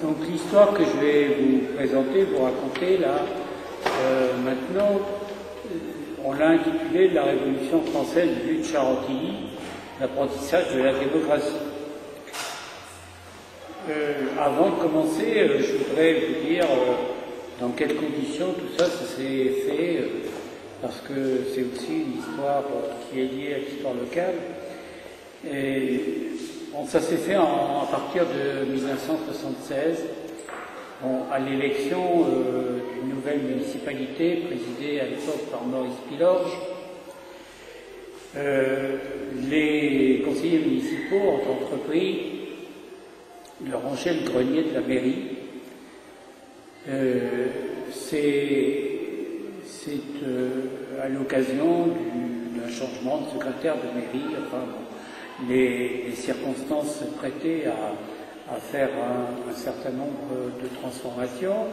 Donc l'histoire que je vais vous présenter, vous raconter là, maintenant, on l'a intitulée La Révolution française vue de Chantilly, l'apprentissage de la démocratie. Avant de commencer, je voudrais vous dire dans quelles conditions tout ça s'est fait, parce que c'est aussi une histoire qui est liée à l'histoire locale. Et bon, ça s'est fait à partir de 1976, à l'élection d'une nouvelle municipalité présidée à l'époque par Maurice Pilorge. Les conseillers municipaux ont entrepris de ranger le grenier de la mairie. C'est à l'occasion d'un changement de secrétaire de mairie. Enfin, les circonstances se prêtaient à faire un certain nombre de transformations.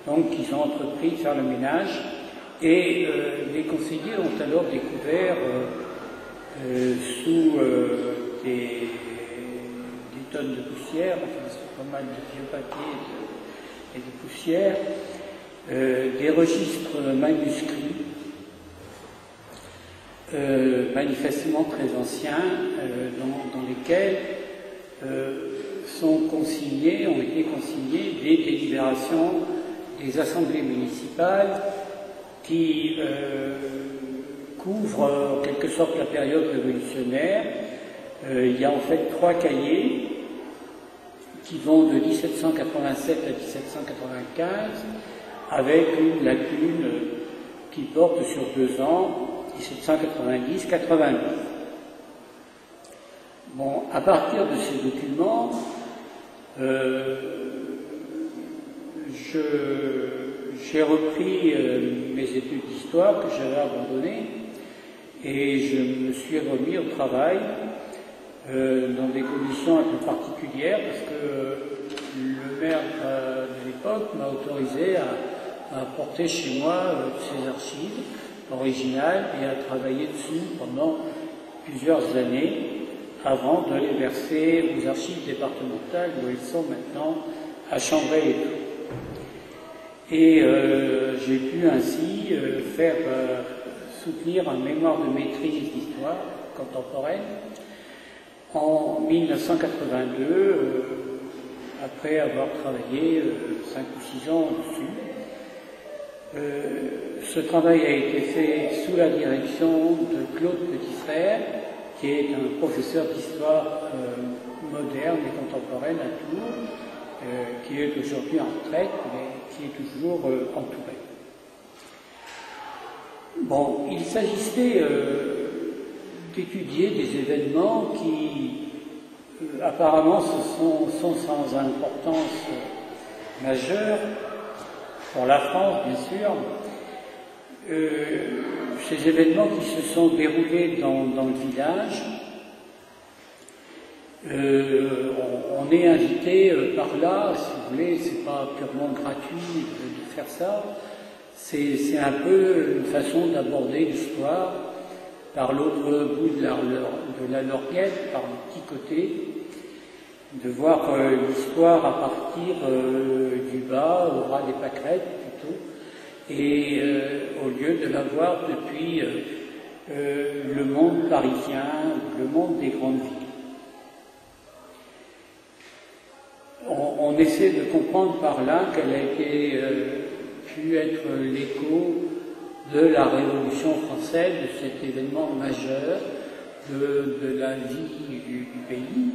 Donc, ils ont entrepris de faire le ménage. Et les conseillers ont alors découvert sous des tonnes de poussière, enfin c'est pas mal de vieux papiers et de poussière, des registres manuscrits, manifestement très anciens, dans lesquels ont été consignées des délibérations des assemblées municipales qui couvrent en quelque sorte la période révolutionnaire. Il y a en fait 3 cahiers qui vont de 1787 à 1795, avec une lacune qui porte sur 2 ans, 1790-92. Bon, à partir de ces documents, j'ai repris mes études d'histoire que j'avais abandonnées et je me suis remis au travail dans des conditions un peu particulières, parce que le maire de l'époque m'a autorisé à apporter chez moi ces archives originales et à travailler dessus pendant plusieurs années avant de les verser aux archives départementales où elles sont maintenant à Chambray et tout. Et j'ai pu ainsi faire soutenir un mémoire de maîtrise d'histoire contemporaine en 1982, après avoir travaillé 5 ou 6 ans dessus. Ce travail a été fait sous la direction de Claude Petitfrère, qui est un professeur d'histoire moderne et contemporaine à Tours, qui est aujourd'hui en retraite, mais qui est toujours entouré. Bon, il s'agissait d'étudier des événements qui apparemment sont sans importance majeure pour la France, bien sûr. Ces événements qui se sont déroulés dans le village, on est invité par là, si vous voulez, c'est pas purement gratuit de faire ça, c'est un peu une façon d'aborder l'histoire par l'autre bout de la lorgnette, par le petit côté, de voir l'histoire à partir du bas, au ras des pâquerettes plutôt, et au lieu de la voir depuis le monde parisien, le monde des grandes villes. On essaie de comprendre par là quelle a été, pu être l'écho de la Révolution française, de cet événement majeur de la vie du pays.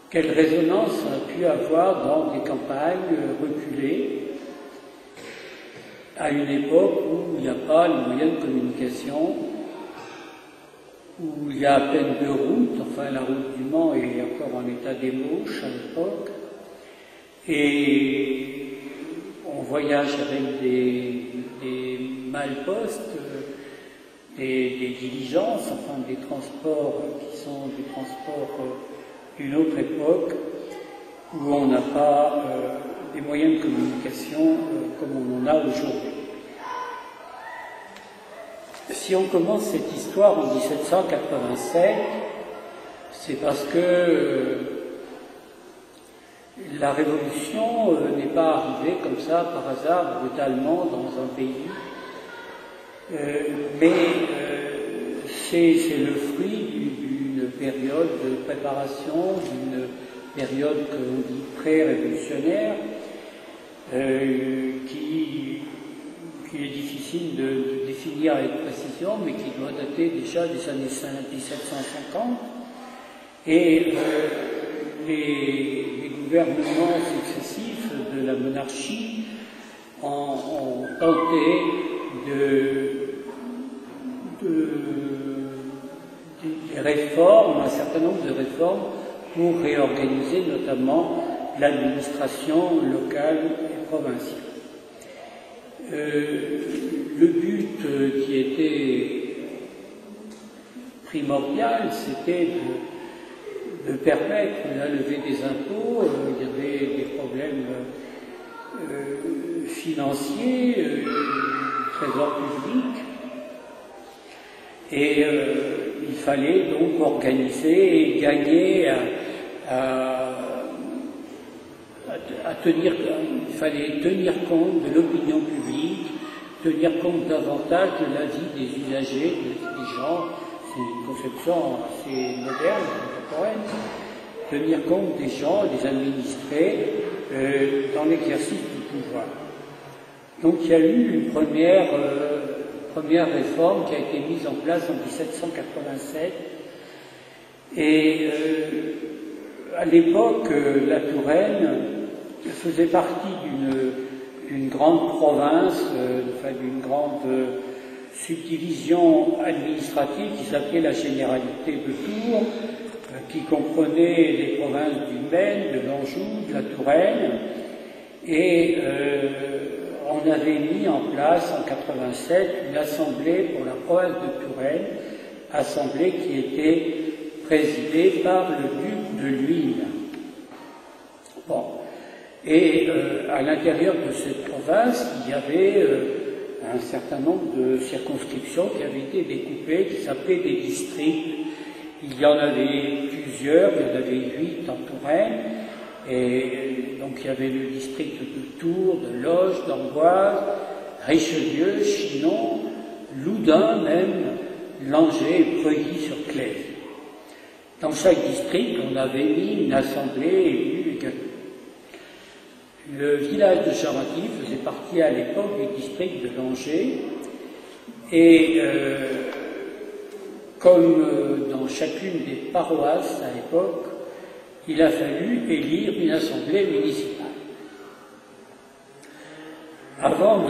Quelle résonance a pu avoir dans des campagnes reculées, à une époque où il n'y a pas les moyens de communication, où il y a à peine 2 routes, enfin la route du Mans est encore en état d'ébauche à l'époque, et on voyage avec des malpostes, des diligences, enfin des transports qui sont des transports d'une autre époque, où on n'a pas des moyens de communication comme on en a aujourd'hui. Si on commence cette histoire en 1787, c'est parce que la Révolution n'est pas arrivée comme ça par hasard, brutalement, dans un pays, mais c'est le fruit d'une période de préparation, d'une période qu'on dit pré-révolutionnaire, qui est difficile de définir avec précision, mais qui doit dater déjà des années 1750. Et les gouvernements successifs de la monarchie ont tenté des réformes, un certain nombre de réformes pour réorganiser notamment l'administration locale et provinciale. Le but qui était primordial, c'était de permettre la levée des impôts. Il y avait des problèmes financiers, du trésor public, et il fallait donc organiser et gagner il fallait tenir compte de l'opinion publique, tenir compte davantage de la vie des usagers, des gens. C'est une conception assez moderne, contemporaine, tenir compte des gens, des administrés, dans l'exercice du pouvoir. Donc il y a eu une première réforme qui a été mise en place en 1787, et à l'époque, la Touraine faisait partie d'une grande province, d'une grande subdivision administrative qui s'appelait la Généralité de Tours, qui comprenait les provinces du Maine, de l'Anjou, de la Touraine, et on avait mis en place en 87 une assemblée pour la province de Touraine, assemblée qui était présidée par le duc de Luynes. Bon. Et à l'intérieur de cette province, il y avait un certain nombre de circonscriptions qui avaient été découpées, qui s'appelaient des districts. Il y en avait plusieurs, il y en avait 8 en Touraine, et donc il y avait le district de Tours, de Loges, d'Amboise, Richelieu, Chinon, Loudun même, Langeais et Preuilly-sur-Claise. Dans chaque district, on avait mis une assemblée élue également. Le village de Charentilly faisait partie à l'époque du district de Langeais, et comme dans chacune des paroisses à l'époque, il a fallu élire une assemblée municipale. Avant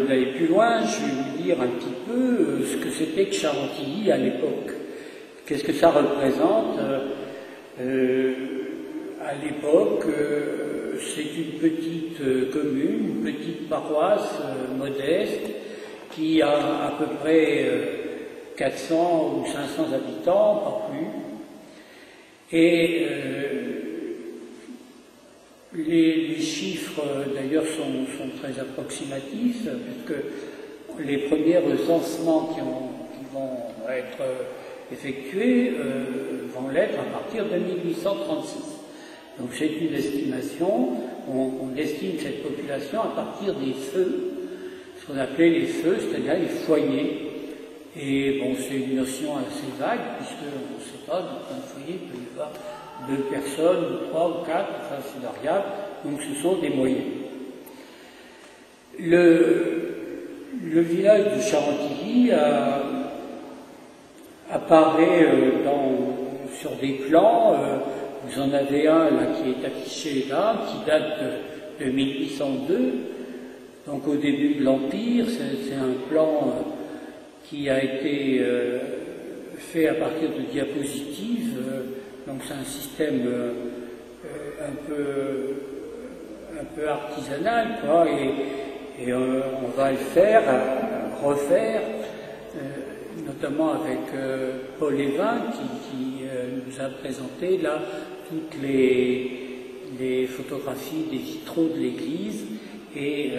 d'aller plus loin, je vais vous dire un petit peu ce que c'était que Charentilly à l'époque. Qu'est-ce que ça représente à l'époque? C'est une petite commune, une petite paroisse modeste qui a à peu près 400 ou 500 habitants, pas plus. Et les chiffres d'ailleurs sont très approximatifs, puisque les premiers recensements qui vont être effectués vont l'être à partir de 1836. Donc c'est une estimation, on estime cette population à partir des feux, ce qu'on appelait les feux, c'est-à-dire les foyers. Et bon, c'est une notion assez vague, puisqu'on ne sait pas, dans un foyer, il peut y avoir 2 personnes, 3 ou 4, enfin c'est variable, donc ce sont des moyennes. Le village de Charentilly apparaît sur des plans. Vous en avez un là qui est affiché là, qui date de 1802, donc au début de l'Empire. C'est un plan qui a été fait à partir de diapositives, donc c'est un système un peu artisanal, quoi, et on va le refaire, notamment avec Paul Évin qui nous a présenté là toutes les les photographies des vitraux de l'église et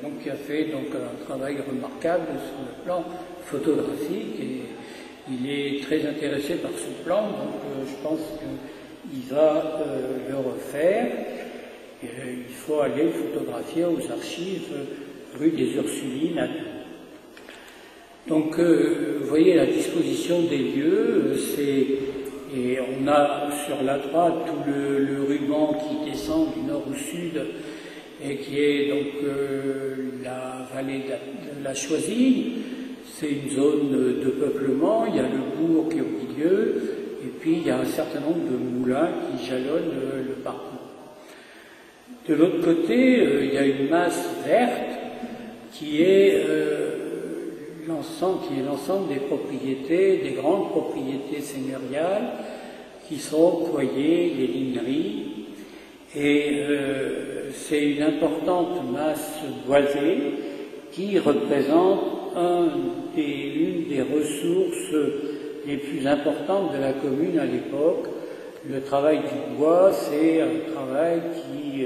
donc qui a fait donc un travail remarquable sur le plan photographique et il est très intéressé par ce plan, donc je pense qu'il va le refaire. Il faut aller photographier aux archives rue des Ursulines à Tours. Donc vous voyez la disposition des lieux, et on a sur la droite tout le ruban qui descend du nord au sud et qui est donc la vallée de la Choisille. C'est une zone de peuplement, il y a le bourg qui est au milieu, et puis il y a un certain nombre de moulins qui jalonnent le parcours. De l'autre côté, il y a une masse verte qui est l'ensemble des propriétés, des grandes propriétés seigneuriales, qui sont Coyer, les Ligneries, et c'est une importante masse boisée qui représente une des ressources les plus importantes de la commune à l'époque. Le travail du bois, c'est un travail qui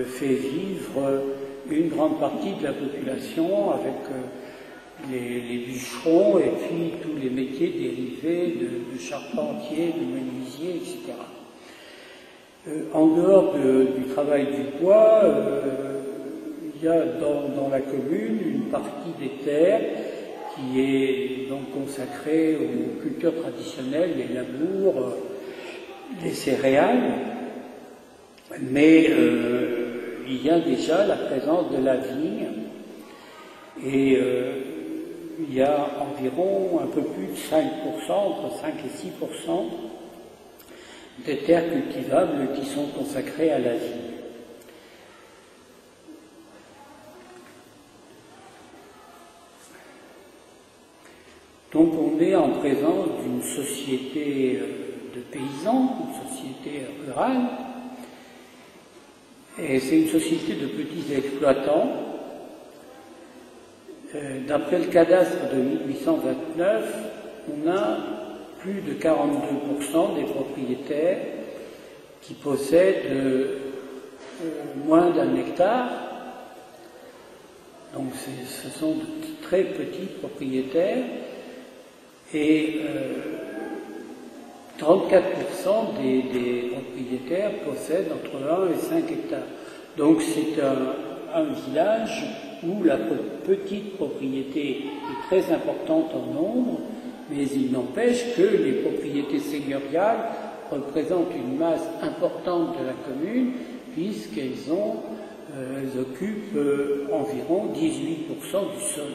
fait vivre une grande partie de la population avec les bûcherons et puis tous les métiers dérivés de charpentier, de menuisier, etc. En dehors du travail du bois, il y a dans la commune une partie des terres qui est donc consacrée aux cultures traditionnelles, les labours, les céréales, mais il y a déjà la présence de la vigne et il y a environ un peu plus de 5%, entre 5 et 6% des terres cultivables qui sont consacrées à la vigne. Donc on est en présence d'une société de paysans, une société rurale, et c'est une société de petits exploitants. D'après le cadastre de 1829, on a plus de 42% des propriétaires qui possèdent moins d'1 hectare. Donc ce sont de très petits propriétaires et 34% des propriétaires possèdent entre 1 et 5 hectares. Donc c'est un village où la petite propriété est très importante en nombre, mais il n'empêche que les propriétés seigneuriales représentent une masse importante de la commune, puisqu'elles occupent environ 18% du sol.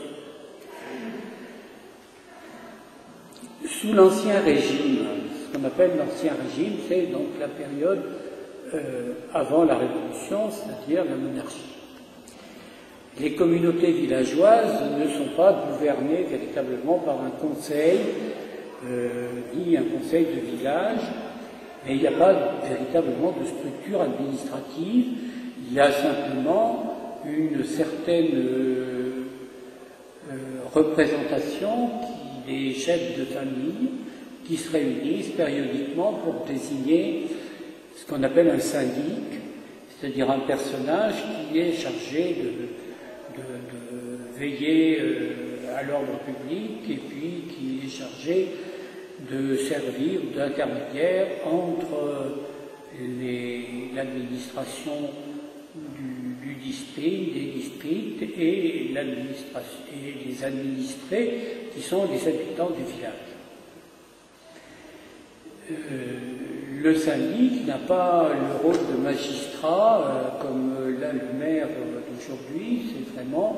Sous l'Ancien Régime, ce qu'on appelle l'Ancien Régime, c'est donc la période avant la Révolution, c'est-à-dire la monarchie. Les communautés villageoises ne sont pas gouvernées véritablement par un conseil, ni un conseil de village, mais il n'y a pas véritablement de structure administrative, il y a simplement une certaine représentation des chefs de famille qui se réunissent périodiquement pour désigner ce qu'on appelle un syndic, c'est-à-dire un personnage qui est chargé de veiller à l'ordre public et puis qui est chargé de servir d'intermédiaire entre l'administration du district, des districts et les administrés qui sont les habitants du village. Le syndic n'a pas le rôle de magistrat comme l'a le maire d'aujourd'hui, c'est vraiment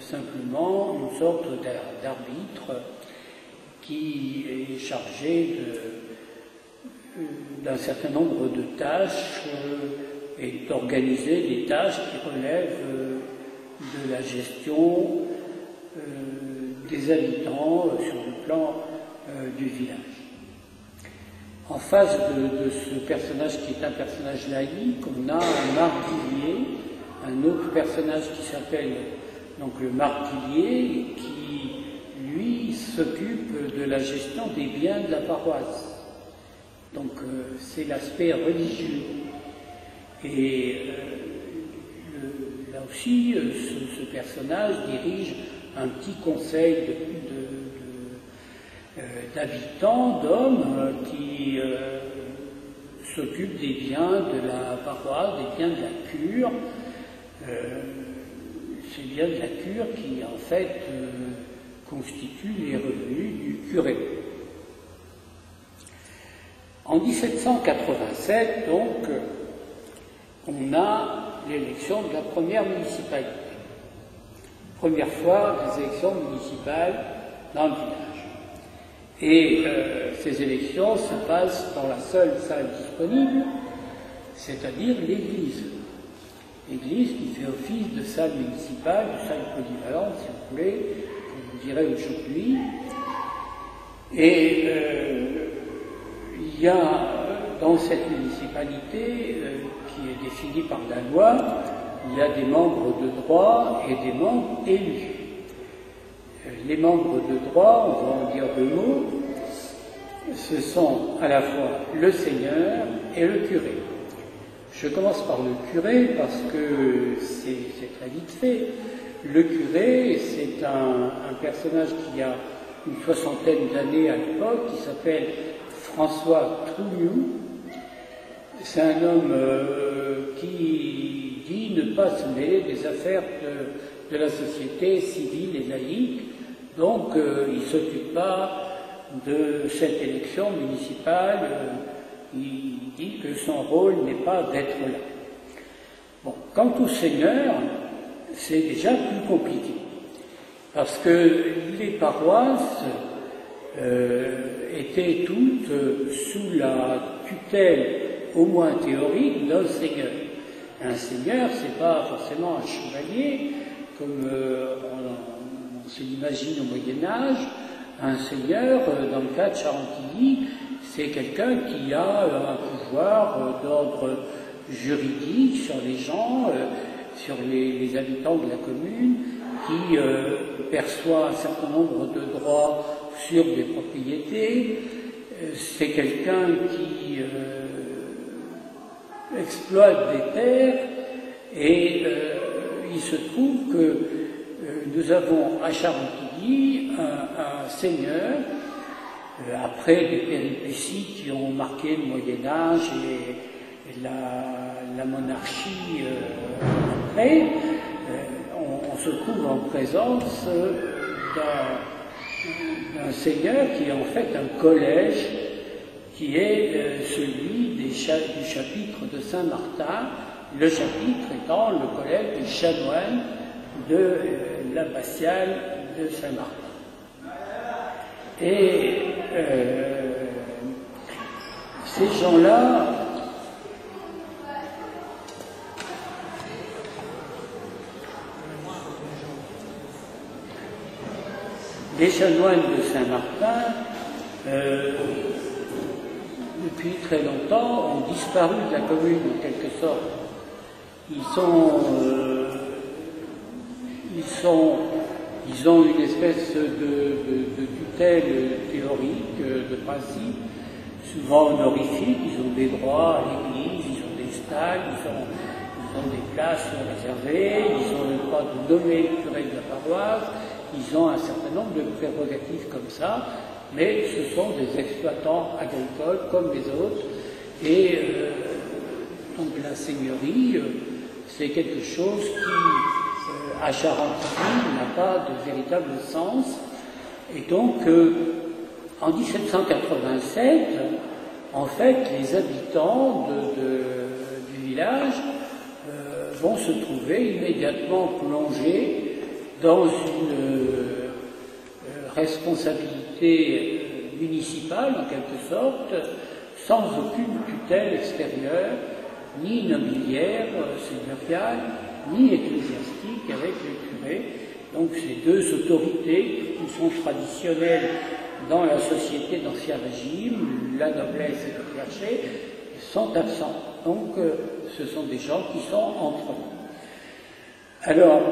simplement une sorte d'arbitre qui est chargé d'un certain nombre de tâches et d'organiser des tâches qui relèvent de la gestion des habitants sur le plan du village. En face de ce personnage qui est un personnage laïque, on a un marguillier, un autre personnage qui s'appelle donc le marguillier, qui lui s'occupe de la gestion des biens de la paroisse. Donc c'est l'aspect religieux. Et là aussi, ce personnage dirige un petit conseil d'habitants, d'hommes, qui s'occupent des biens de la paroisse, des biens de la cure. Ces biens de la cure qui, en fait, constituent les revenus du curé. En 1787, donc, on a l'élection de la première municipalité. Première fois des élections municipales dans le village. Et ces élections se passent dans la seule salle disponible, c'est-à-dire l'église. L'église qui fait office de salle municipale, de salle polyvalente, si vous voulez, comme on dirait aujourd'hui. Et il y a dans cette municipalité, qui est définie par la loi, il y a des membres de droit et des membres élus. Les membres de droit, on va en dire deux mots, ce sont à la fois le seigneur et le curé. Je commence par le curé parce que c'est très vite fait. Le curé, c'est un personnage qui a une soixantaine d'années à l'époque, qui s'appelle François Trouillou. C'est un homme qui dit ne pas se mêler des affaires de la société civile et laïque, donc il ne s'occupe pas de cette élection municipale, il dit que son rôle n'est pas d'être là. Bon, quant au seigneur, c'est déjà plus compliqué, parce que les paroisses étaient toutes sous la tutelle, au moins théorique, d'un seigneur. Un seigneur, c'est pas forcément un chevalier, comme on se l'imagine au Moyen-Âge. Un seigneur, dans le cas de Charentilly, c'est quelqu'un qui a un pouvoir d'ordre juridique sur les gens, sur les habitants de la commune, qui perçoit un certain nombre de droits sur des propriétés. C'est quelqu'un qui exploite des terres, et il se trouve que nous avons à Charentilly un seigneur, après des péripéties qui ont marqué le Moyen-Âge et la monarchie après, on se trouve en présence d'un seigneur qui est en fait un collège, qui est celui du chapitre de Saint-Martin, le chapitre étant le collège des chanoines de l'abbatiale de Saint-Martin. Et ces gens-là, les chanoines de Saint-Martin, depuis très longtemps, ont disparu de la commune en quelque sorte. Ils ont une espèce de tutelle théorique, de principe, souvent honorifique. Ils ont des droits à l'église, ils ont des stalles, ils ont des places réservées, ils ont le droit de nommer le curé de la paroisse, ils ont un certain nombre de prérogatives comme ça, mais ce sont des exploitants agricoles comme les autres, et donc la seigneurie, c'est quelque chose qui, à Charentilly, n'a pas de véritable sens. Et donc, en 1787, en fait, les habitants du village vont se trouver immédiatement plongés dans une responsabilité municipale, en quelque sorte, sans aucune tutelle extérieure, ni nobiliaire, seigneuriale, ni ecclésiastique avec le curé. Donc ces deux autorités qui sont traditionnelles dans la société d'Ancien Régime, la noblesse et le clergé, sont absents. Donc ce sont des gens qui sont entre eux. Alors,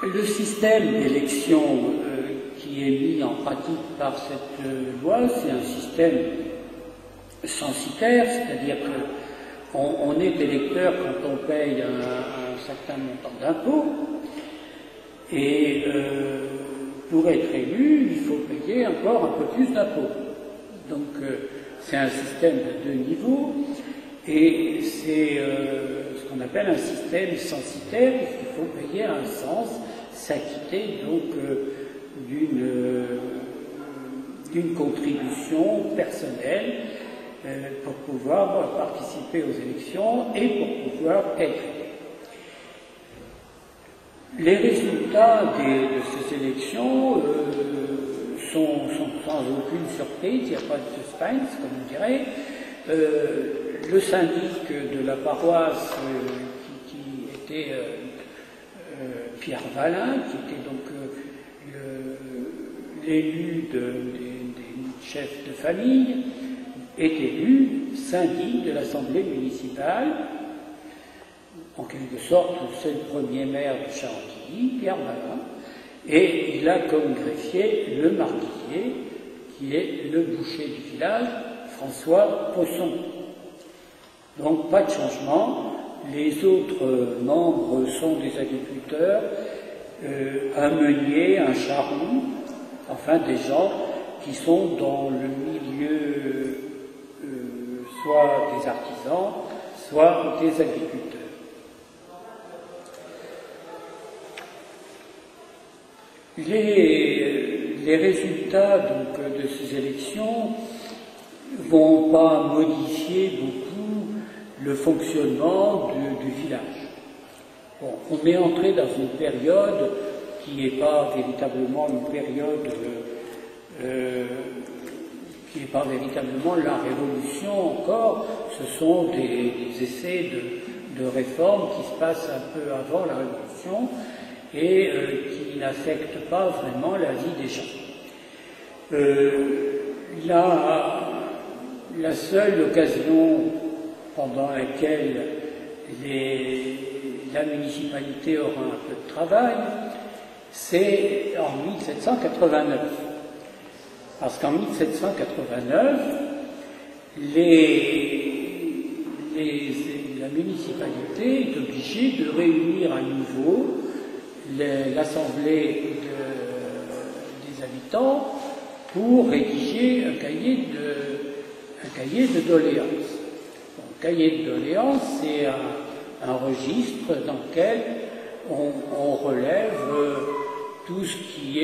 le système d'élection qui est mis en pratique par cette loi, c'est un système censitaire, c'est-à-dire qu'on est électeur quand on paye un certain montant d'impôts, et pour être élu, il faut payer encore un peu plus d'impôts. Donc c'est un système de 2 niveaux, et c'est ce qu'on appelle un système censitaire, puisqu'il faut payer un sens, s'acquitter donc d'une contribution personnelle pour pouvoir participer aux élections et pour pouvoir être élu. Les résultats de ces élections sont sans aucune surprise, il n'y a pas de suspense, comme on dirait. Le syndic de la paroisse, qui était Pierre Valin, qui était donc l'élu des chefs de famille, est élu syndic de l'Assemblée municipale. En quelque sorte, c'est le premier maire de Chantilly, Pierre Valin, et il a comme greffier le marquisier, qui est le boucher du village, François Poisson. Donc pas de changement. Les autres membres sont des agriculteurs, un meunier, un charron, enfin des gens qui sont dans le milieu soit des artisans, soit des agriculteurs. Les résultats donc, de ces élections ne vont pas modifier beaucoup le fonctionnement du village. Bon, on est entré dans une période qui n'est pas véritablement une période qui n'est pas véritablement la révolution encore, ce sont des essais de réforme qui se passent un peu avant la révolution et qui n'affectent pas vraiment la vie des gens. La seule occasion pendant laquelle la municipalité aura un peu de travail, c'est en 1789. Parce qu'en 1789, la municipalité est obligée de réunir à nouveau l'assemblée des habitants pour rédiger un cahier de doléances. Un cahier de doléances, c'est un registre dans lequel on relève tout ce qui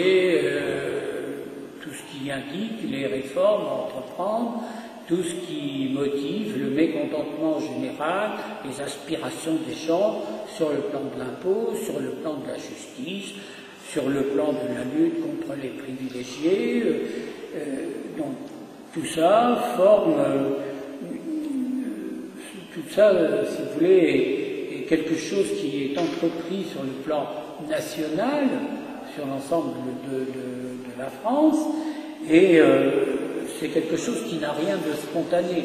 indique les réformes à entreprendre, tout ce qui motive le mécontentement général, les aspirations des gens sur le plan de l'impôt, sur le plan de la justice, sur le plan de la lutte contre les privilégiés. Donc tout ça forme, si vous voulez, est quelque chose qui est entrepris sur le plan national, sur l'ensemble de la France, et c'est quelque chose qui n'a rien de spontané.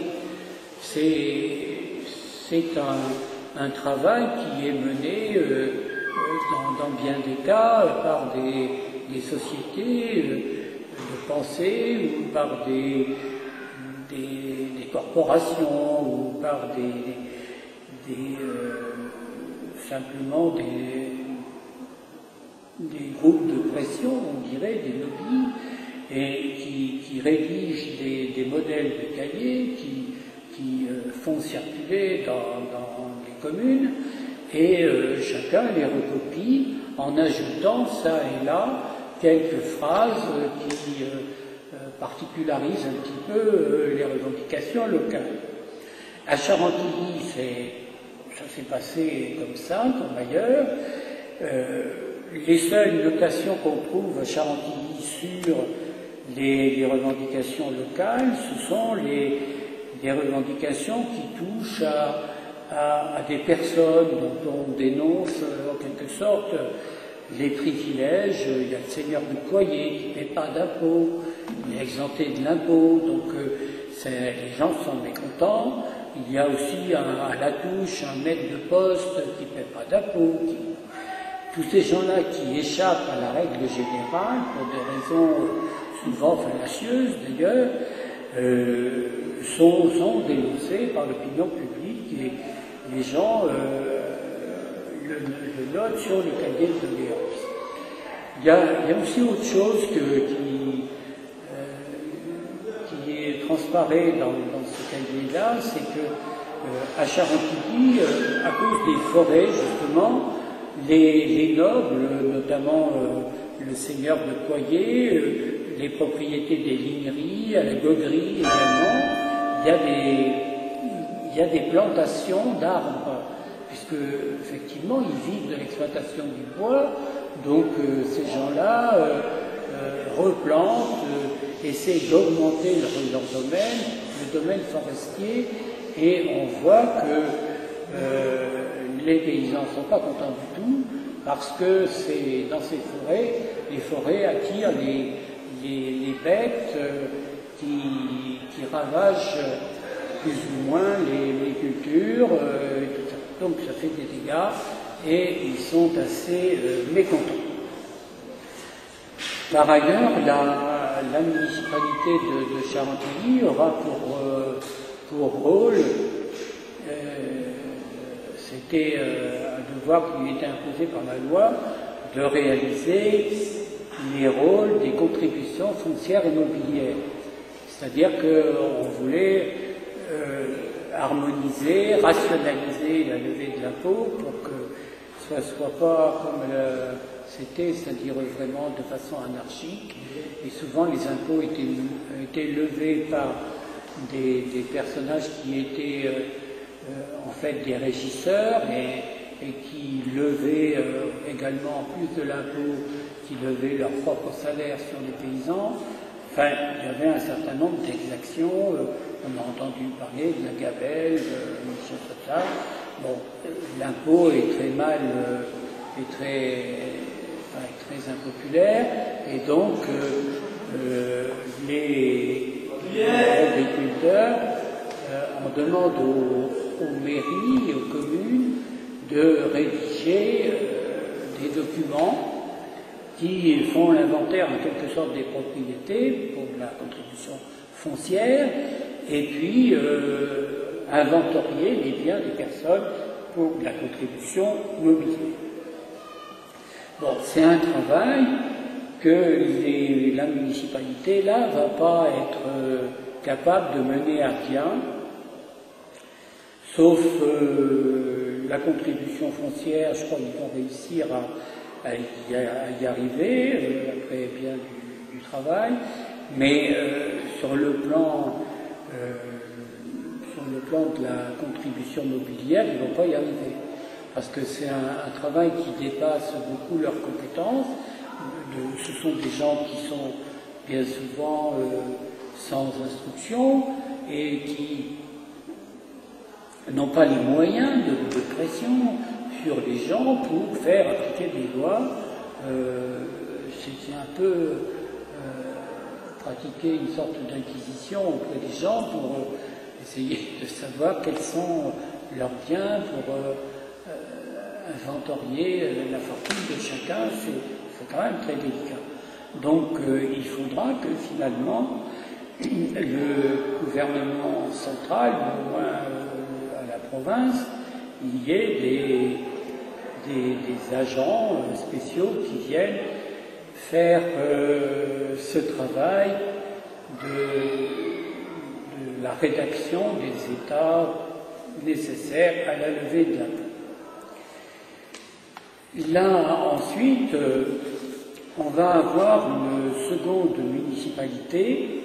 C'est un travail qui est mené dans bien des cas par des sociétés de pensée ou par des corporations ou par simplement des groupes de pression, on dirait, des lobbies, et qui rédigent des modèles de cahiers qui font circuler dans les communes, et chacun les recopie en ajoutant ça et là quelques phrases qui particularisent un petit peu les revendications locales. À Charentilly, ça s'est passé comme ça, comme ailleurs. Les seules notations qu'on trouve à Charentilly sur les revendications locales, ce sont les revendications qui touchent à des personnes dont on dénonce en quelque sorte les privilèges. Il y a le seigneur du Coyer qui ne paie pas d'impôt, il est exempté de l'impôt, donc les gens sont mécontents. Il y a aussi à la touche un maître de poste qui ne paie pas d'impôt. Tous ces gens-là qui échappent à la règle générale, pour des raisons souvent fallacieuses d'ailleurs, sont dénoncés par l'opinion publique et les gens le notent sur les cahiers de doléances. Il y a aussi autre chose qui transparaît dans ce cahier-là, c'est que à Charentilly, à cause des forêts justement, les nobles, notamment le seigneur de Coyer, les propriétés des ligneries, à la Goguerie également, il y a des plantations d'arbres, puisque effectivement ils vivent de l'exploitation du bois, donc ces gens-là replantent, essaient d'augmenter leur domaine, le domaine forestier, et on voit que les paysans ne sont pas contents du tout, parce que c'est dans ces forêts, les forêts attirent les bêtes qui ravagent plus ou moins les cultures, et tout ça. Donc ça fait des dégâts et ils sont assez mécontents. Par ailleurs, la municipalité de Charentilly aura pour rôle, c'était un devoir qui lui était imposé par la loi, de réaliser les rôles des contributions foncières et mobilières. C'est-à-dire qu'on voulait harmoniser, rationaliser la levée de l'impôt pour que ça ne soit pas comme c'était, c'est-à-dire vraiment de façon anarchique. Et souvent les impôts étaient levés par des personnages qui étaient en fait des régisseurs et qui levaient également, en plus de l'impôt, qui levaient leur propre salaire sur les paysans. Enfin, il y avait un certain nombre d'exactions, on a entendu parler de la gabelle, des choses comme ça. Bon, l'impôt est très mal, est très impopulaire, et donc les agriculteurs on demande aux mairies et aux communes de rédiger des documents qui font l'inventaire en quelque sorte des propriétés pour la contribution foncière, et puis inventorier les biens des personnes pour la contribution mobilière. Bon, c'est un travail que la municipalité, là, va pas être capable de mener à bien, sauf la contribution foncière. Je crois qu'ils vont réussir à y arriver, après bien du travail, mais sur le plan de la contribution mobilière, ils ne vont pas y arriver, parce que c'est un travail qui dépasse beaucoup leurs compétences. Ce sont des gens qui sont bien souvent sans instruction et qui n'ont pas les moyens de pression sur les gens pour faire appliquer des lois. C'est un peu pratiquer une sorte d'inquisition auprès des gens pour essayer de savoir quels sont leurs biens, pour inventorier la fortune de chacun. C'est quand même très délicat. Donc il faudra que finalement le gouvernement central, au moins à la province, il y ait des agents spéciaux qui viennent faire ce travail de la rédaction des états nécessaires à la levée de l'impôt. Là, ensuite, on va avoir une seconde municipalité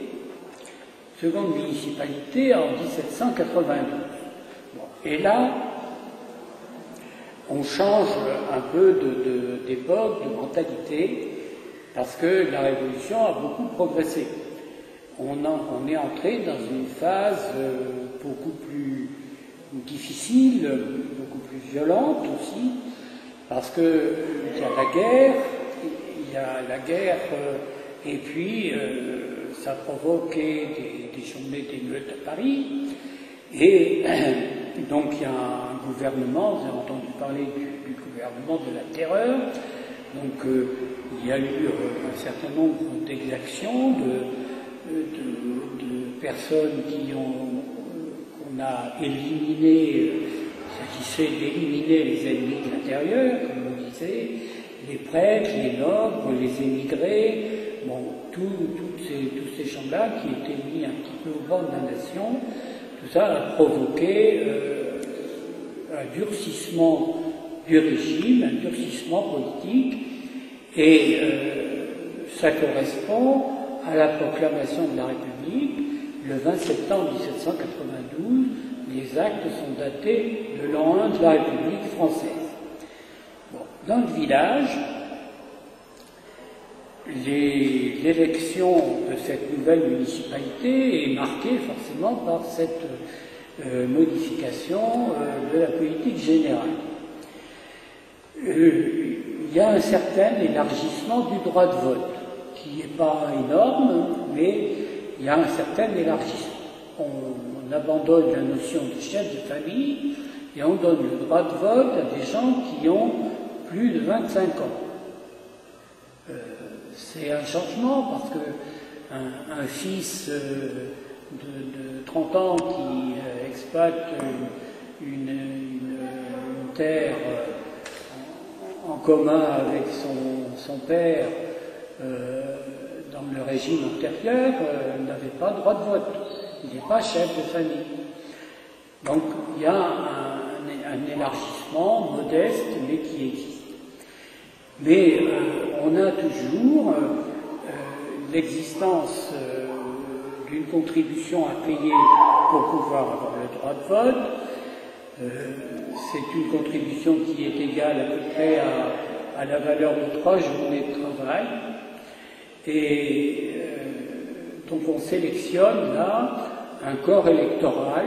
en 1792. Bon, et là, on change un peu d'époque, de mentalité, parce que la Révolution a beaucoup progressé. On est entré dans une phase beaucoup plus difficile, beaucoup plus violente aussi, parce qu'il y a la guerre, et puis ça a provoqué des journées d'émeutes à Paris, et donc il y a un gouvernement, vous avez entendu parler du gouvernement de la terreur, donc il y a eu un certain nombre d'exactions, de personnes qui ont on a éliminé, s'agissait d'éliminer les ennemis de l'intérieur, comme on disait, les prêtres, les nobles, les émigrés, bon, tous ces gens-là qui étaient mis un petit peu au banc de la nation, tout ça a provoqué un durcissement du régime, un durcissement politique, et ça correspond à la proclamation de la République le 20 septembre 1792. Les actes sont datés de l'an 1 de la République française. Bon, dans le village, l'élection de cette nouvelle municipalité est marquée forcément par cette modification de la politique générale. Il y a un certain élargissement du droit de vote, qui n'est pas énorme, mais il y a un certain élargissement. On abandonne la notion de chef de famille et on donne le droit de vote à des gens qui ont plus de 25 ans. C'est un changement parce que un fils de 30 ans qui exploite une terre en commun avec son père dans le régime antérieur n'avait pas droit de vote. Il n'est pas chef de famille. Donc il y a un élargissement modeste mais qui existe. Mais on a toujours l'existence d'une contribution à payer pour pouvoir avoir le droit de vote. C'est une contribution qui est égale à peu près à la valeur de 3 journées de travail. Et donc on sélectionne là un corps électoral,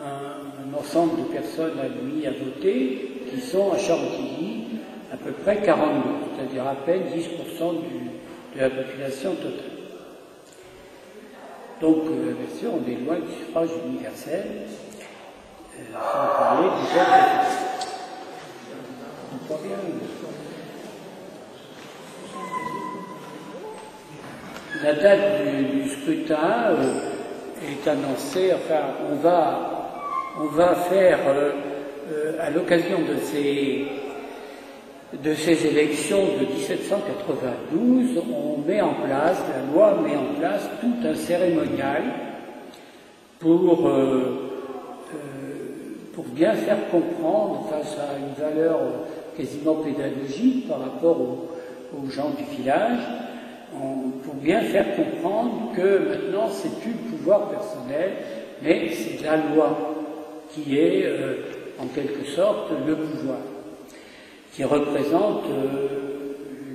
un ensemble de personnes admises à voter, qui sont à Chantilly à peu près 42, c'est-à-dire à peine 10% de la population totale. Donc, bien sûr, on est loin du suffrage universel, sans parler des autres. On voit bien. La date du scrutin est annoncée, enfin, on va faire, à l'occasion de ces élections de 1792, la loi met en place tout un cérémonial pour bien faire comprendre, face à une valeur quasiment pédagogique par rapport aux gens du village, pour bien faire comprendre que maintenant c'est plus le pouvoir personnel, mais c'est la loi qui est en quelque sorte le pouvoir, qui représente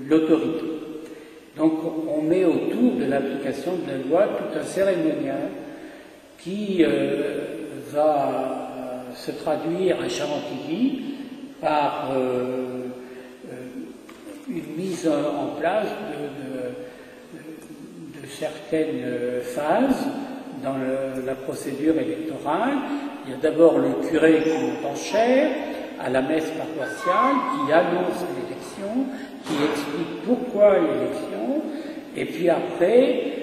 l'autorité. Donc on met autour de l'application de la loi tout un cérémonial qui va se traduire à Chantilly par une mise en place de certaines phases dans la procédure électorale. Il y a d'abord le curé qui monte en chaire à la messe paroissiale, qui annonce l'élection, qui explique pourquoi l'élection, et puis après,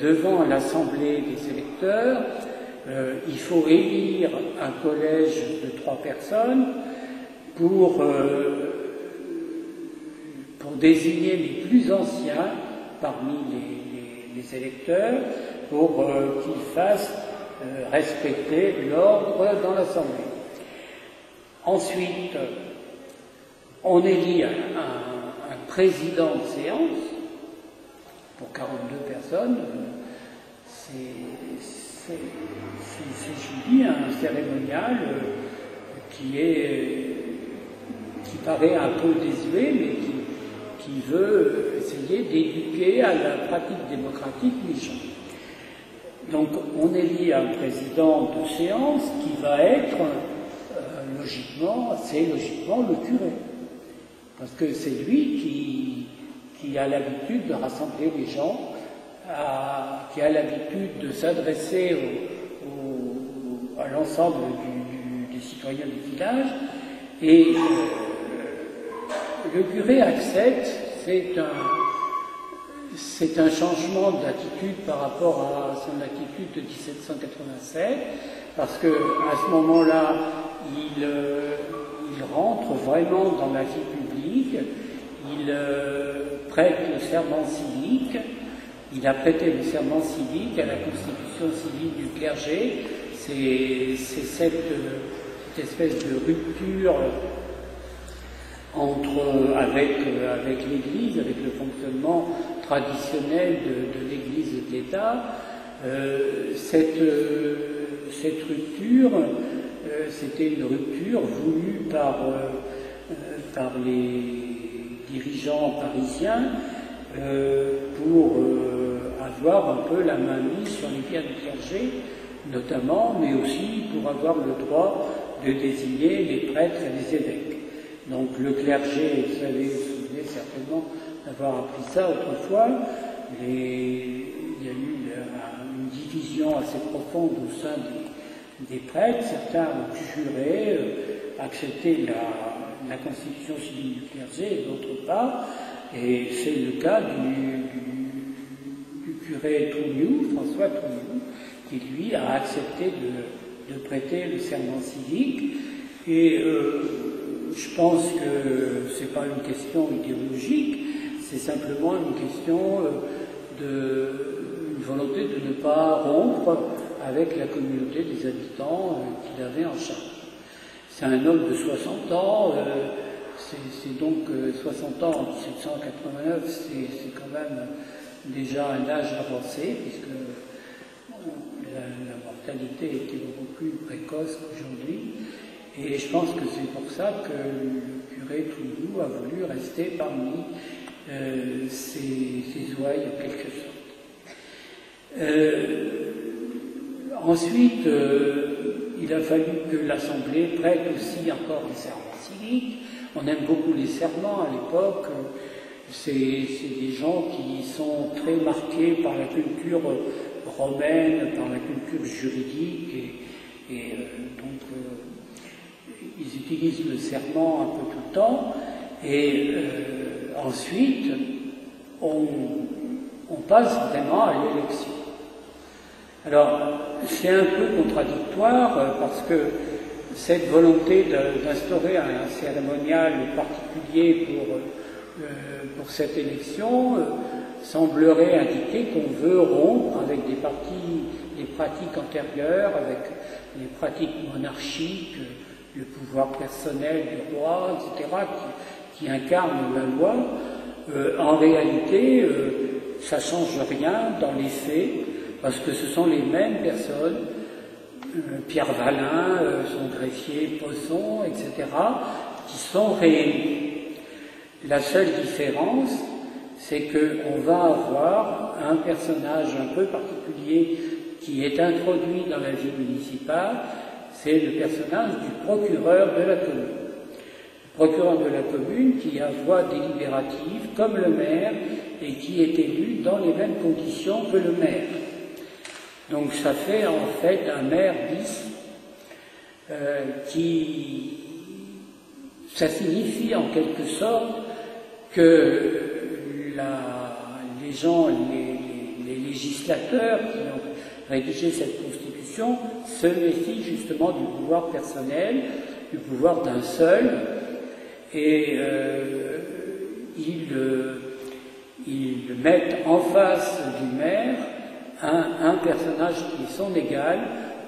devant l'assemblée des électeurs, il faut élire un collège de 3 personnes pour désigner les plus anciens parmi les électeurs, pour qu'ils fassent respecter l'ordre dans l'Assemblée. Ensuite, on élit un président de séance pour 42 personnes. C'est, je dis, un cérémonial qui paraît un peu désuet, mais qui veut essayer d'éduquer à la pratique démocratique des gens. Donc, on élit un président de séance qui va être logiquement le curé, parce que c'est lui qui a l'habitude de rassembler les gens, qui a l'habitude de s'adresser à l'ensemble des citoyens du village, et le curé accepte. c'est un changement d'attitude par rapport à son attitude de 1787, parce que à ce moment-là, il rentre vraiment dans la vie publique, il prête le serment civique, il a prêté le serment civique à la constitution civile du clergé. C'est cette espèce de rupture avec l'Église, avec le fonctionnement traditionnel de l'Église et de l'État. Cette rupture, c'était une rupture voulue par les dirigeants parisiens pour avoir un peu la main mise sur les biens du clergé, notamment, mais aussi pour avoir le droit de désigner les prêtres et les évêques. Donc le clergé, vous vous souvenez certainement d'avoir appris ça autrefois, il y a eu une division assez profonde au sein des prêtres. Certains ont juré accepter la constitution civile du clergé et d'autres pas, et c'est le cas du curé Trougnoux, François Trougnoux, qui lui a accepté de prêter le serment civique. Et je pense que ce n'est pas une question idéologique, c'est simplement une question une volonté de ne pas rompre avec la communauté des habitants qu'il avait en charge. C'est un homme de 60 ans, c'est donc 60 ans en 1789, c'est quand même déjà un âge avancé, puisque la mortalité était beaucoup plus précoce qu'aujourd'hui. Et je pense que c'est pour ça que le curé Trougnoux a voulu rester parmi ses ouailles en quelque sorte. Ensuite, il a fallu que l'Assemblée prête aussi encore des serments civiques. On aime beaucoup les serments à l'époque. C'est des gens qui sont très marqués par la culture romaine, par la culture juridique, et donc ils utilisent le serment un peu tout le temps, et ensuite on passe vraiment à l'élection. Alors c'est un peu contradictoire parce que cette volonté d'instaurer un cérémonial particulier pour cette élection semblerait indiquer qu'on veut rompre avec des pratiques antérieures, avec les pratiques monarchiques, le pouvoir personnel du roi, etc., qui incarnent la loi. En réalité, ça ne change rien dans les faits, parce que ce sont les mêmes personnes, Pierre Valin, son greffier Poisson, etc., qui sont réélus. La seule différence, c'est qu'on va avoir un personnage un peu particulier qui est introduit dans la vie municipale, c'est le personnage du procureur de la commune. Le procureur de la commune qui a voix délibérative comme le maire et qui est élu dans les mêmes conditions que le maire. Donc ça fait en fait un maire bis ça signifie en quelque sorte que les législateurs qui ont rédigé cette constitution se méfient justement du pouvoir personnel, du pouvoir d'un seul, et ils mettent en face du maire un personnage qui est son égal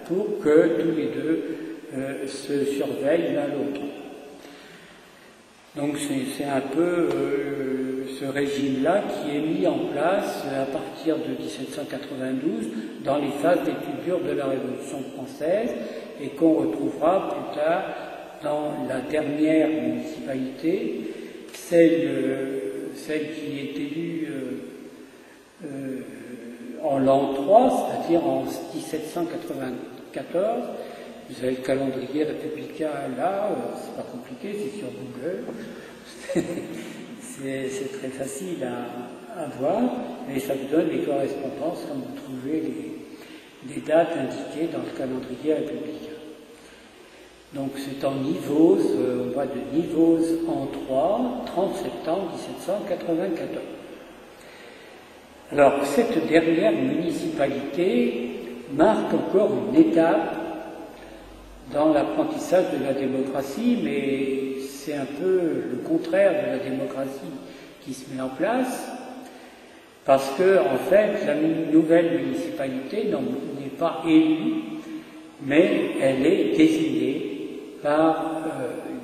pour que tous les deux se surveillent l'un l'autre. Donc c'est un peu ce régime-là qui est mis en place à partir de 1792 dans les phases d'étudiure de la Révolution française et qu'on retrouvera plus tard dans la dernière municipalité, celle qui est élue en l'an 3, c'est-à-dire en 1794. Vous avez le calendrier républicain là, c'est pas compliqué, c'est sur Google. C'est très facile à voir, mais ça vous donne les correspondances quand vous trouvez les dates indiquées dans le calendrier républicain. Donc c'est en Nivose, on va de Nivose en 3, 30 septembre 1794. Alors, cette dernière municipalité marque encore une étape dans l'apprentissage de la démocratie, mais c'est un peu le contraire de la démocratie qui se met en place, parce que, en fait, la nouvelle municipalité n'est pas élue, mais elle est désignée par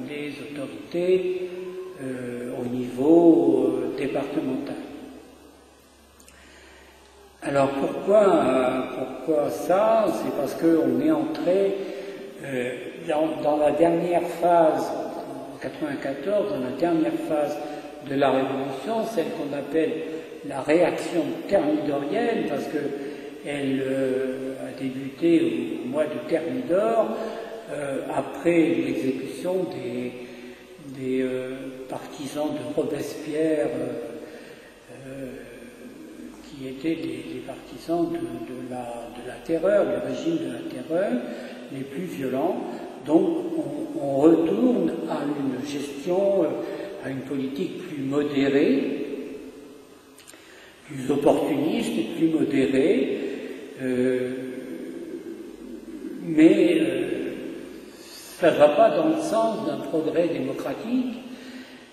les autorités au niveau départemental. Alors pourquoi ça? C'est parce qu'on est entré dans la dernière phase, en 1994, dans la dernière phase de la Révolution, celle qu'on appelle la réaction thermidorienne, parce qu'elle a débuté au mois de Thermidor, après l'exécution des partisans de Robespierre, qui étaient les partisans de la terreur, du régime de la terreur, les plus violents. Donc on retourne à une gestion, à une politique plus modérée, plus opportuniste, plus modérée, mais ça ne va pas dans le sens d'un progrès démocratique,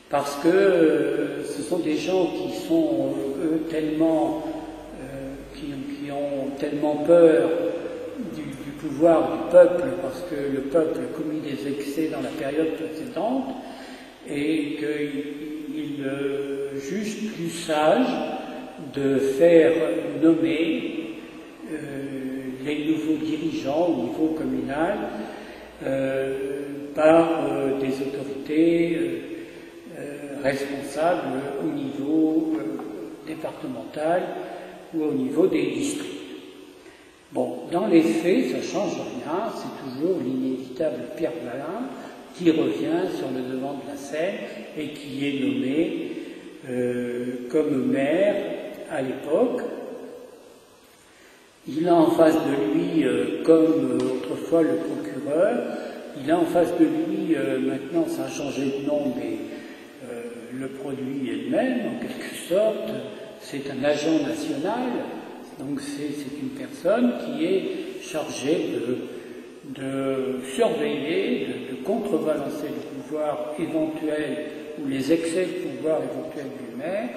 parce que ce sont des gens qui sont, eux, tellement, qui ont tellement peur du pouvoir du peuple, parce que le peuple a commis des excès dans la période précédente, et qu'il juge plus sage de faire nommer les nouveaux dirigeants au niveau communal par des autorités responsables au niveau départemental ou au niveau des districts. Bon, dans les faits, ça ne change rien, c'est toujours l'inévitable Pierre Balin qui revient sur le devant de la scène et qui est nommé comme maire à l'époque. Il a en face de lui, comme autrefois le procureur, il a en face de lui, maintenant ça a changé de nom, mais le produit est le même, en quelque sorte, c'est un agent national, donc c'est une personne qui est chargée de surveiller, de contrebalancer le pouvoir éventuel ou les excès de pouvoir éventuels du maire,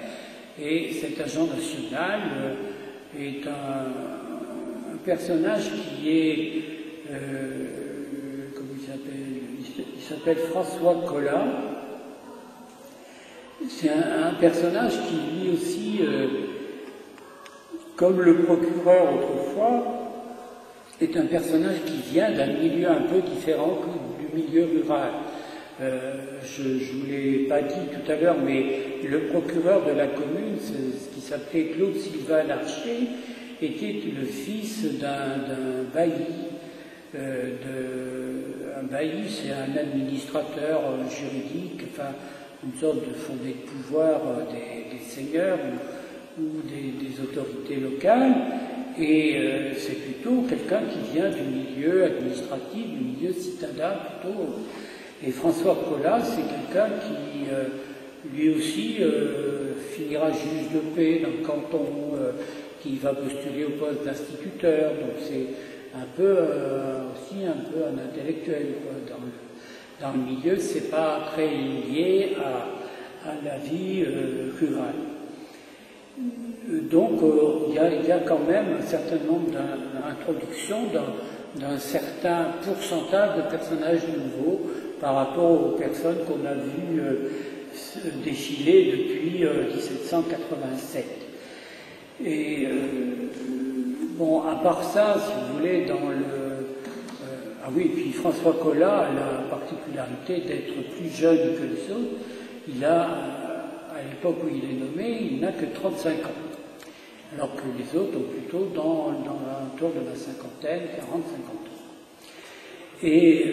et cet agent national est un personnage qui est, comment il s'appelle François Collat. C'est un personnage qui lui aussi, comme le procureur autrefois, est un personnage qui vient d'un milieu un peu différent que du milieu rural. Je ne vous l'ai pas dit tout à l'heure, mais le procureur de la commune, ce qui s'appelait Claude Sylvain Larcher, était le fils d'un bailli. Un bailli, c'est un administrateur juridique, enfin une sorte de fondé de pouvoir des seigneurs ou des autorités locales, et c'est plutôt quelqu'un qui vient du milieu administratif, du milieu citadin plutôt. Et François Collat, c'est quelqu'un qui, lui aussi, finira juge de paix dans le canton, qui va postuler au poste d'instituteur, donc c'est un peu aussi un peu un intellectuel quoi, dans le milieu, c'est pas très lié à la vie rurale. Donc il y a quand même un certain nombre d'introductions d'un certain pourcentage de personnages nouveaux par rapport aux personnes qu'on a vues défiler depuis 1787. Et bon, à part ça, si vous voulez, dans le... ah oui, puis François Collat a la particularité d'être plus jeune que les autres. Il a, à l'époque où il est nommé, il n'a que 35 ans. Alors que les autres ont plutôt dans l'entour de la cinquantaine, 40-50 ans. Et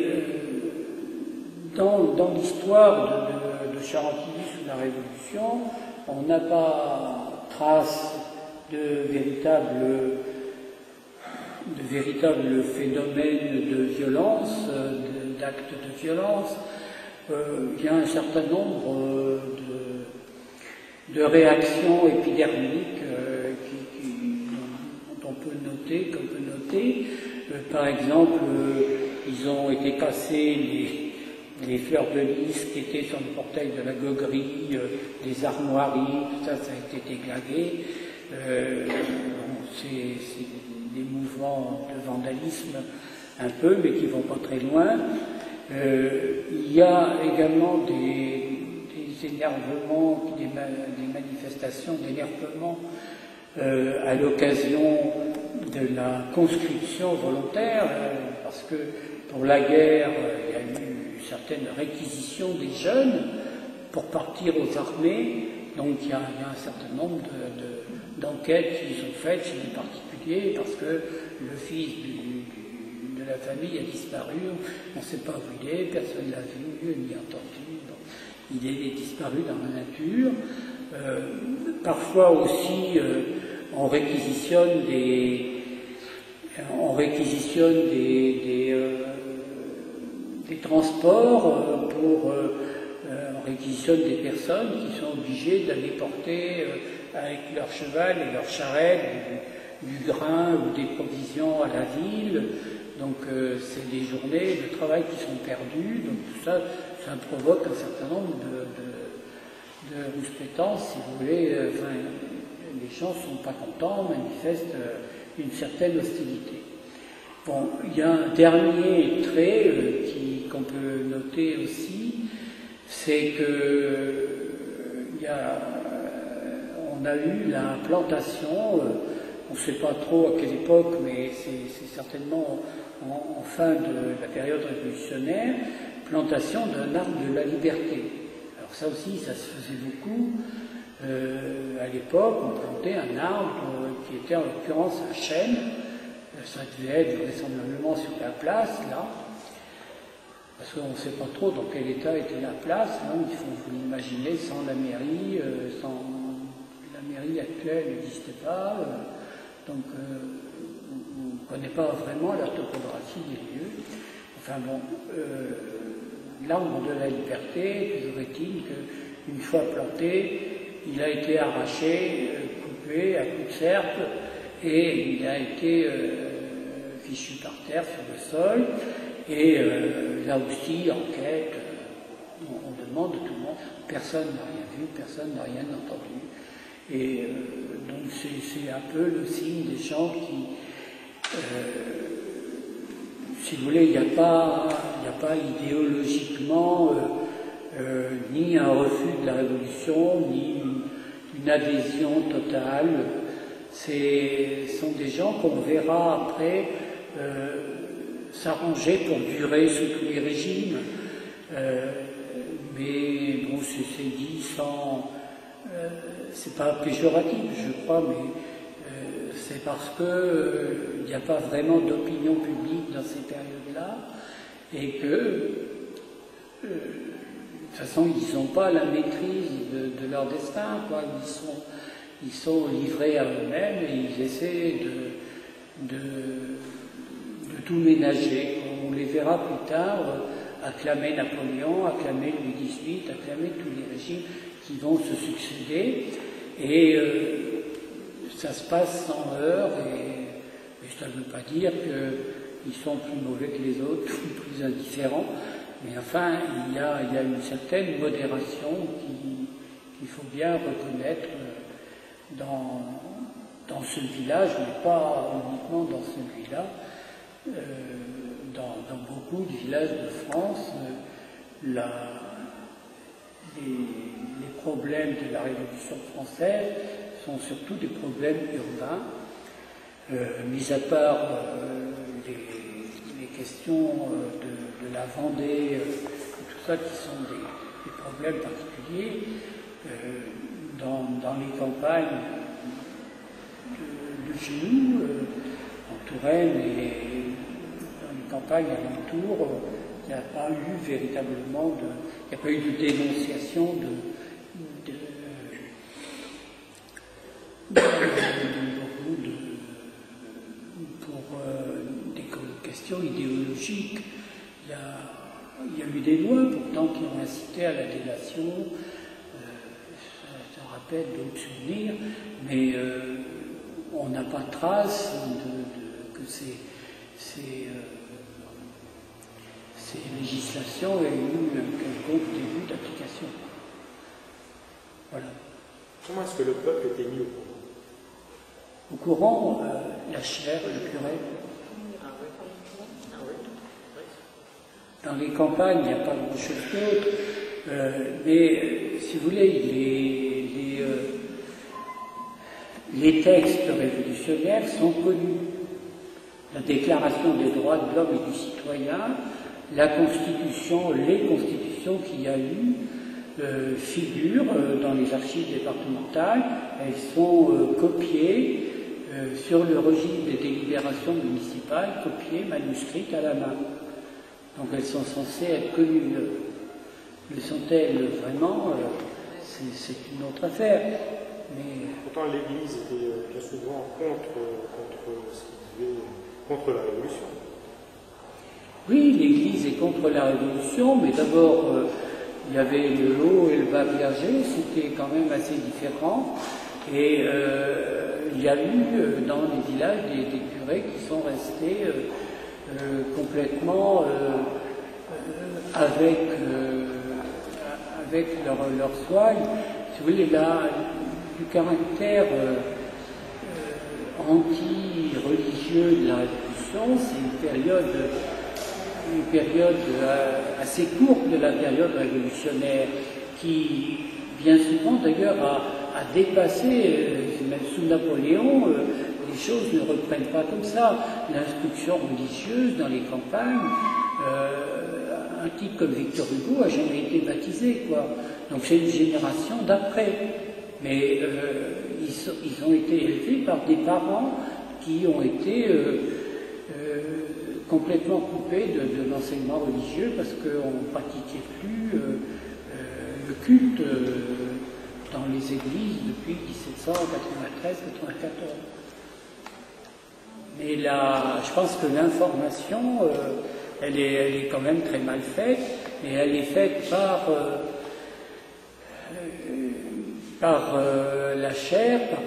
dans l'histoire de Chantilly sous la Révolution, on n'a pas trace de véritables phénomènes de violence, d'actes de violence. Il y a un certain nombre de réactions épidermiques noter, par exemple, ils ont été cassés les fleurs de lys qui étaient sur le portail de la goguerie, les armoiries, tout ça, ça a été déglagué. C'est des mouvements de vandalisme un peu, mais qui ne vont pas très loin. Il y a également des énervements, des manifestations d'énervement à l'occasion de la conscription volontaire, parce que pour la guerre, il y a eu une certaine réquisition des jeunes pour partir aux armées. Donc il y a un certain nombre d'enquêtes qui sont faites chez les particuliers parce que le fils de la famille a disparu, on ne sait pas où il est, personne ne l'a vu, ni entendu. Bon, il est disparu dans la nature. Parfois aussi, on réquisitionne des transports on réquisitionne des personnes qui sont obligées d'aller porter avec leur cheval et leur charrette du grain ou des provisions à la ville. Donc c'est des journées de travail qui sont perdues. Donc tout ça, ça provoque un certain nombre de rouspétances, si vous voulez. Les gens ne sont pas contents, manifestent une certaine hostilité. Bon, il y a un dernier trait qu'on peut noter aussi, c'est que on a eu la plantation, on ne sait pas trop à quelle époque, mais c'est certainement en fin de la période révolutionnaire, plantation d'un arbre de la liberté. Alors ça aussi, ça se faisait beaucoup. À l'époque, on plantait un arbre qui était en l'occurrence un chêne. Ça devait être vraisemblablement sur la place, là. Parce qu'on ne sait pas trop dans quel état était la place. Hein. Il faut vous l'imaginer sans la mairie actuelle n'existait pas. Donc on ne connaît pas vraiment la topographie des lieux. Enfin bon, l'arbre de la liberté, toujours est-il qu'une fois planté, il a été arraché, coupé à coups de serpe, et il a été fichu par terre sur le sol. Et là aussi, enquête, on demande à tout le monde, personne n'a rien vu, personne n'a rien entendu. Et donc c'est un peu le signe des gens qui, si vous voulez, il n'y a pas idéologiquement ni un refus de la révolution, ni une adhésion totale. Ce sont des gens qu'on verra après s'arranger pour durer sous tous les régimes. Mais bon, c'est dit sans... c'est pas péjoratif, je crois, mais c'est parce qu'il n'y a pas vraiment d'opinion publique dans ces périodes-là, et que, de toute façon, ils n'ont pas la maîtrise de leur destin, quoi. Ils sont livrés à eux-mêmes et ils essaient de tout ménager. On les verra plus tard acclamer Napoléon, acclamer Louis XVIII, acclamer tous les régimes qui vont se succéder. Et ça se passe sans heurts, et ça ne veut pas dire qu'ils sont plus mauvais que les autres, ou plus indifférents, mais enfin, il y a une certaine modération qu'il faut bien reconnaître dans ce village, mais pas uniquement dans celui-là. Dans beaucoup de villages de France, les problèmes de la Révolution française sont surtout des problèmes urbains, mis à part les questions de la Vendée, tout ça qui sont des problèmes particuliers. Dans les campagnes de chez nous, en Touraine et dans les campagnes alentours, il n'y a pas eu véritablement il n'y a pas eu de dénonciation pour des questions idéologiques. Il y a eu des lois pourtant qui ont incité à la délation. Ça rappelle d'autres souvenirs, mais on n'a pas trace ces législations aient eu un quelconque début d'application. Voilà. Comment est-ce que le peuple était mis au courant? Au courant, la chaire, le curé. Dans les campagnes, il n'y a pas grand-chose d'autre, mais si vous voulez, les textes révolutionnaires sont connus. La Déclaration des droits de l'homme et du citoyen, la Constitution, les constitutions qu'il y a eu, figurent dans les archives départementales. Elles sont copiées sur le registre des délibérations municipales, copiées, manuscrites à la main. Donc elles sont censées être connues. Le sont-elles vraiment? C'est une autre affaire. Mais... Pourtant l'Église était bien souvent contre la Révolution. Oui, l'Église est contre la Révolution, mais d'abord, il y avait le haut et le bas clergé, c'était quand même assez différent. Et il y a eu dans les villages des curés qui sont restés complètement avec leur soigne. Si vous voulez, du caractère anti-religieux de la Révolution, c'est une période assez courte de la période révolutionnaire, qui bien souvent d'ailleurs a dépassé, même sous Napoléon, les choses ne reprennent pas comme ça. L'instruction religieuse dans les campagnes, un type comme Victor Hugo a jamais été baptisé, quoi. Donc c'est une génération d'après. Mais ils ont été élevés par des parents qui ont été complètement coupés de l'enseignement religieux parce qu'on ne pratiquait plus le culte dans les églises depuis 1793-94. Mais là, je pense que l'information, elle est quand même très mal faite, et elle est faite par la chaire, par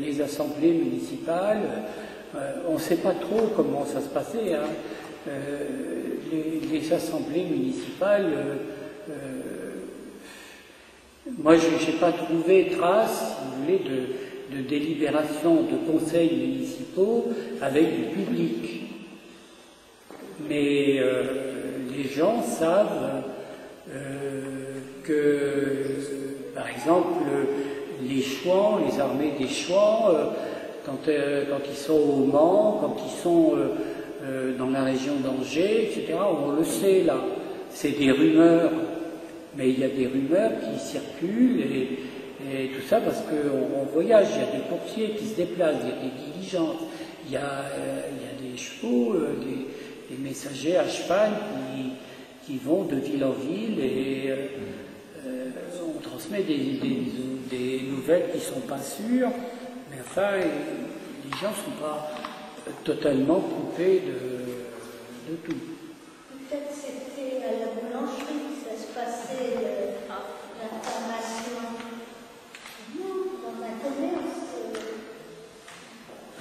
les assemblées municipales. On ne sait pas trop comment ça se passait. Hein. Les assemblées municipales, moi je n'ai pas trouvé trace, si vous voulez, de délibération de conseils municipaux avec du public. Mais les gens savent que, par exemple, les Chouans, les armées des Chouans, quand ils sont au Mans, quand ils sont dans la région d'Angers, etc., on le sait là, c'est des rumeurs, mais il y a des rumeurs qui circulent et tout ça parce qu'on voyage, il y a des coursiers qui se déplacent, il y a des diligences, il y a des chevaux, des messagers à cheval qui vont de ville en ville et on transmet des nouvelles qui ne sont pas sûres, mais enfin, les gens ne sont pas totalement coupés de tout. Peut-être c'était à la boulangerie que ça se passait, l'information. Non, dans un commerce.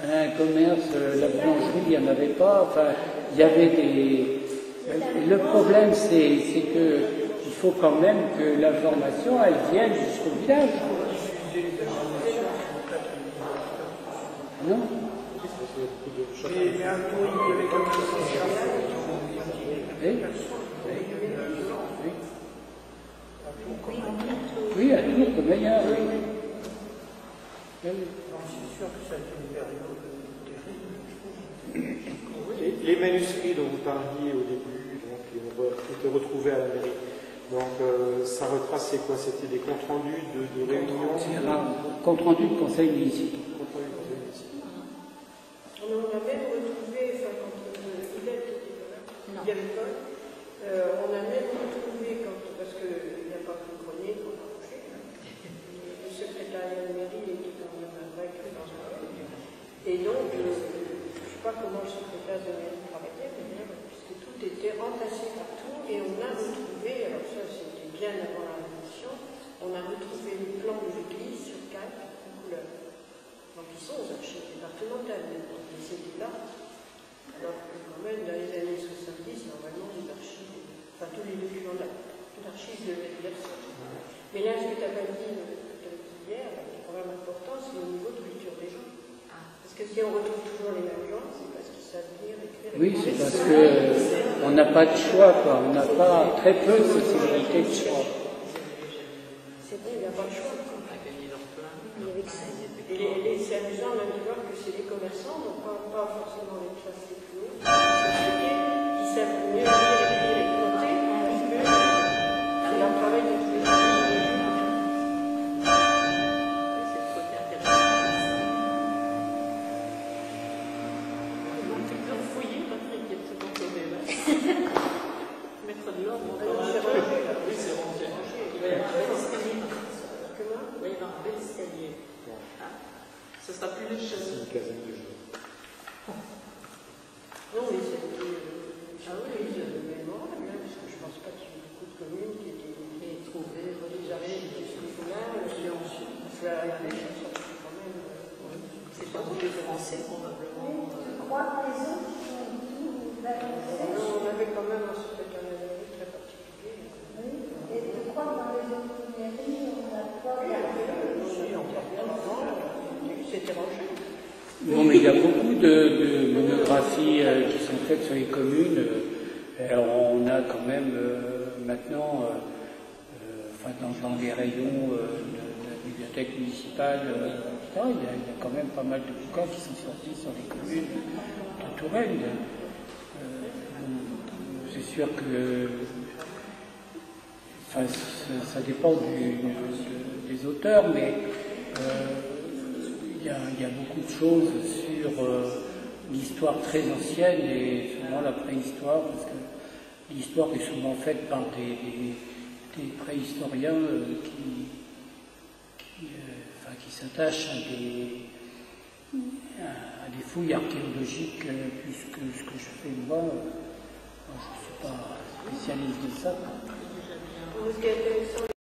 Un commerce, la boulangerie, il n'y en avait pas. Enfin, il y avait des... Le problème, c'est qu'il faut quand même que l'information, elle vienne jusqu'au village. Non? Mais un tour, il y avait comme ça. Oui, à Tours, comme ailleurs, oui. Je suis sûr que ça a été une période terrible. Les manuscrits dont vous parliez au début, donc, qui ont été retrouvés à la mairie, donc ça retrace, c'est quoi? C'était des comptes rendus de réunions? C'est un compte rendu de conseil municipal. On a même retrouvé, enfin, quand Yvette était là, il y avait pas, on a même retrouvé, parce qu'il n'y a pas plus grenier qu'on a couché, le secrétariat de mairie était quand même vaincu dans ce moment. Et donc, je ne sais pas comment le secrétaire de mairie travaillait, puisque tout était entassé partout, et on a retrouvé, alors ça c'était bien avant la Révolution, on a retrouvé le plan de l'église sur 4 couleurs. Donc ils sont aux archives départementales, donc c'était là. franchise de personne. Mais là, ce que tu n'as pas dit hier, qui est quand même important, c'est au niveau de culture des gens. Parce que si on retrouve toujours les mêmes gens, c'est parce qu'ils savent lire, écrire. Oui, c'est parce qu'on n'a pas de choix, quoi. On n'a pas très peu de possibilités de choix. C'est vrai, il n'y a pas de choix. Et c'est amusant même de voir que c'est les commerçants, donc pas forcément les classes les plus hautes, qui savent mieux lire, écrire et compter, parce que c'est leur travail de tous les jours. C'est le côté intéressant. Tu peux fouiller, Patrick, il y a tout dans ton débat. Mettre de l'ordre, on va C'est rangé, là. Oui, c'est rangé. Il va y avoir un bel escalier. Comment? Il va y avoir un bel escalier. Ce sera plus le château. C'est une quinzaine de jours. Non, mais c'est mémorable, hein, parce que je ne pense pas qu'il y ait beaucoup de communes qui aient trouvé des arrêts de ce niveau-là, et ensuite, il faut arriver, ça sortit quand même. C'est pas tous les Français, probablement. Je crois que les autres sont tous valorisés. On avait quand même un secrétariat de mairie très particulier. Oui, et je crois que dans les autres mairies, on n'a pas C'était rangé. Non, mais il y a beaucoup de monographies qui sont faites sur les communes. Alors, on a quand même maintenant, dans les rayons de la bibliothèque municipale, il y a quand même pas mal de bouquins qui sont sortis sur les communes de Touraine. C'est sûr que ça dépend des auteurs, mais il y a beaucoup de choses sur l'histoire très ancienne et souvent la préhistoire, parce que l'histoire est souvent faite par des préhistoriens qui s'attachent à des fouilles archéologiques plus que ce que je fais moi. Je ne suis pas spécialiste de ça. Ce qui est intéressant